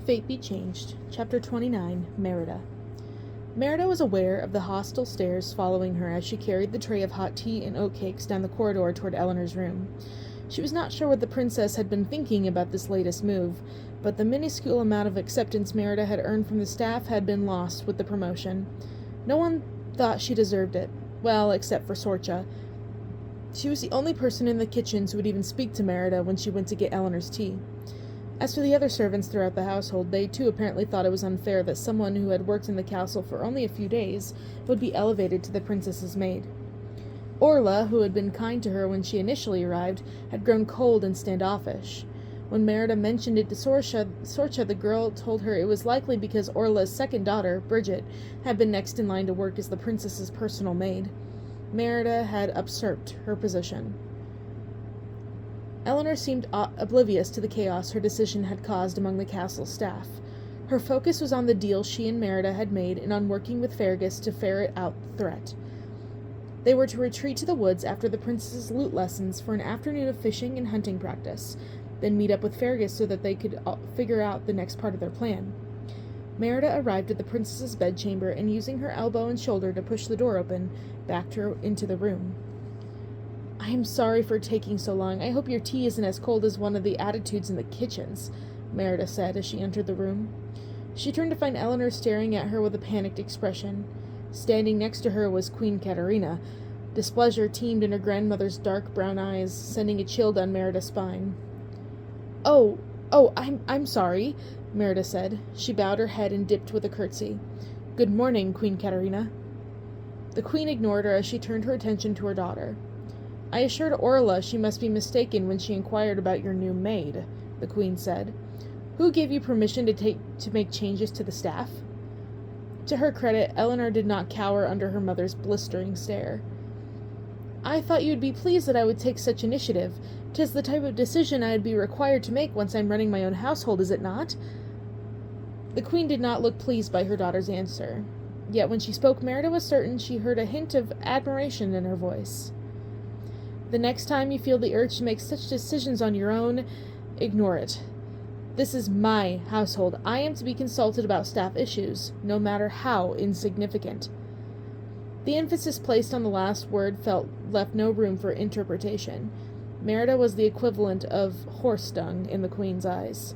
Fate Be Changed, Chapter 29, Merida. Merida was aware of the hostile stares following her as she carried the tray of hot tea and oatcakes down the corridor toward Eleanor's room. She was not sure what the princess had been thinking about this latest move, but the minuscule amount of acceptance Merida had earned from the staff had been lost with the promotion. No one thought she deserved it, well, except for Sorcha. She was the only person in the kitchens who would even speak to Merida when she went to get Eleanor's tea. As for the other servants throughout the household, they too apparently thought it was unfair that someone who had worked in the castle for only a few days would be elevated to the princess's maid. Orla, who had been kind to her when she initially arrived, had grown cold and standoffish. When Merida mentioned it to Sorcha, the girl told her it was likely because Orla's second daughter, Bridget, had been next in line to work as the princess's personal maid. Merida had usurped her position. Eleanor seemed oblivious to the chaos her decision had caused among the castle staff. Her focus was on the deal she and Merida had made and on working with Fergus to ferret out the threat. They were to retreat to the woods after the princess's lute lessons for an afternoon of fishing and hunting practice, then meet up with Fergus so that they could figure out the next part of their plan. Merida arrived at the princess's bedchamber and, using her elbow and shoulder to push the door open, backed her into the room. "I am sorry for taking so long. I hope your tea isn't as cold as one of the attitudes in the kitchens," Merida said as she entered the room. She turned to find Eleanor staring at her with a panicked expression. Standing next to her was Queen Katerina. Displeasure teemed in her grandmother's dark brown eyes, sending a chill down Merida's spine. I'm sorry," Merida said. She bowed her head and dipped with a curtsy. "Good morning, Queen Katerina." The queen ignored her as she turned her attention to her daughter. "I assured Orla she must be mistaken when she inquired about your new maid," the queen said. "Who gave you permission to make changes to the staff?" To her credit, Eleanor did not cower under her mother's blistering stare. "I thought you would be pleased that I would take such initiative. 'Tis the type of decision I would be required to make once I'm running my own household, is it not?" The queen did not look pleased by her daughter's answer. Yet when she spoke, Merida was certain she heard a hint of admiration in her voice. "The next time you feel the urge to make such decisions on your own, ignore it. This is my household. I am to be consulted about staff issues, no matter how insignificant." The emphasis placed on the last word left no room for interpretation. Merida was the equivalent of horse dung in the queen's eyes.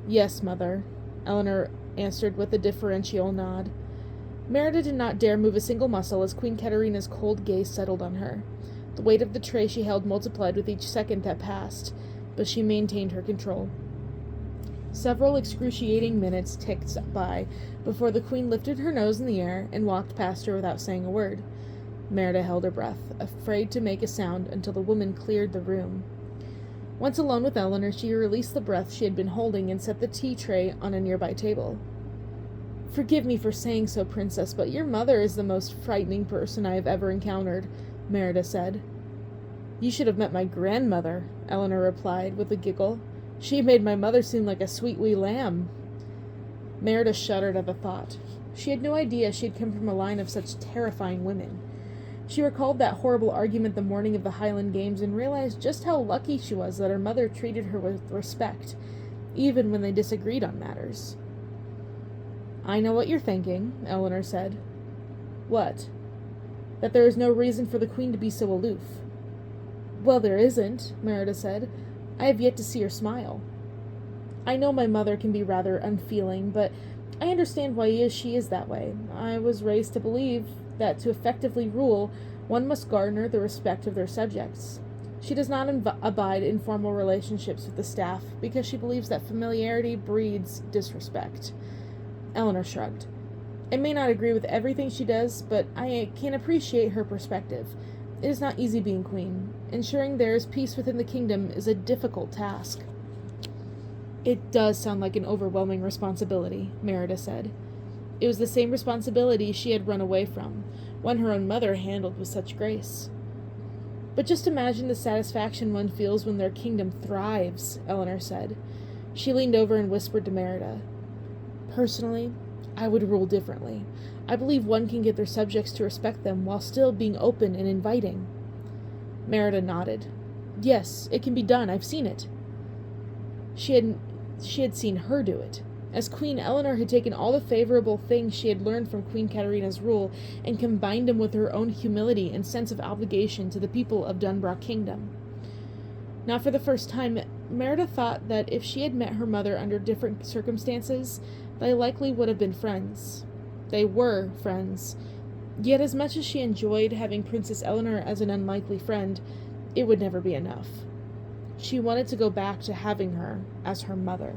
"Yes, mother," Eleanor answered with a deferential nod. Merida did not dare move a single muscle as Queen Katerina's cold gaze settled on her. The weight of the tray she held multiplied with each second that passed, but she maintained her control. Several excruciating minutes ticked by before the queen lifted her nose in the air and walked past her without saying a word. Merida held her breath, afraid to make a sound until the woman cleared the room. Once alone with Eleanor, she released the breath she had been holding and set the tea tray on a nearby table. "Forgive me for saying so, Princess, but your mother is the most frightening person I have ever encountered," Merida said. "You should have met my grandmother," Eleanor replied with a giggle. "She made my mother seem like a sweet wee lamb." Merida shuddered at the thought. She had no idea she had come from a line of such terrifying women. She recalled that horrible argument the morning of the Highland Games and realized just how lucky she was that her mother treated her with respect, even when they disagreed on matters. "I know what you're thinking," Eleanor said. "What?" "That there is no reason for the queen to be so aloof." "Well, there isn't," Merida said. "I have yet to see her smile. I know my mother can be rather unfeeling, but I understand why she is that way. I was raised to believe that to effectively rule, one must garner the respect of their subjects. She does not abide in formal relationships with the staff because she believes that familiarity breeds disrespect." Eleanor shrugged. "I may not agree with everything she does, but I can appreciate her perspective. It is not easy being queen. Ensuring there is peace within the kingdom is a difficult task." "It does sound like an overwhelming responsibility," Merida said. It was the same responsibility she had run away from, one her own mother handled with such grace. "But just imagine the satisfaction one feels when their kingdom thrives," Eleanor said. She leaned over and whispered to Merida. "Personally, I would rule differently. I believe one can get their subjects to respect them while still being open and inviting." Merida nodded. "Yes, it can be done. I've seen it." She had she had seen her do it, as Queen Eleanor had taken all the favorable things she had learned from Queen Katerina's rule and combined them with her own humility and sense of obligation to the people of Dunbroch Kingdom. Now, for the first time, Merida thought that if she had met her mother under different circumstances, they likely would have been friends. They were friends. Yet as much as she enjoyed having Princess Eleanor as an unlikely friend, it would never be enough. She wanted to go back to having her as her mother.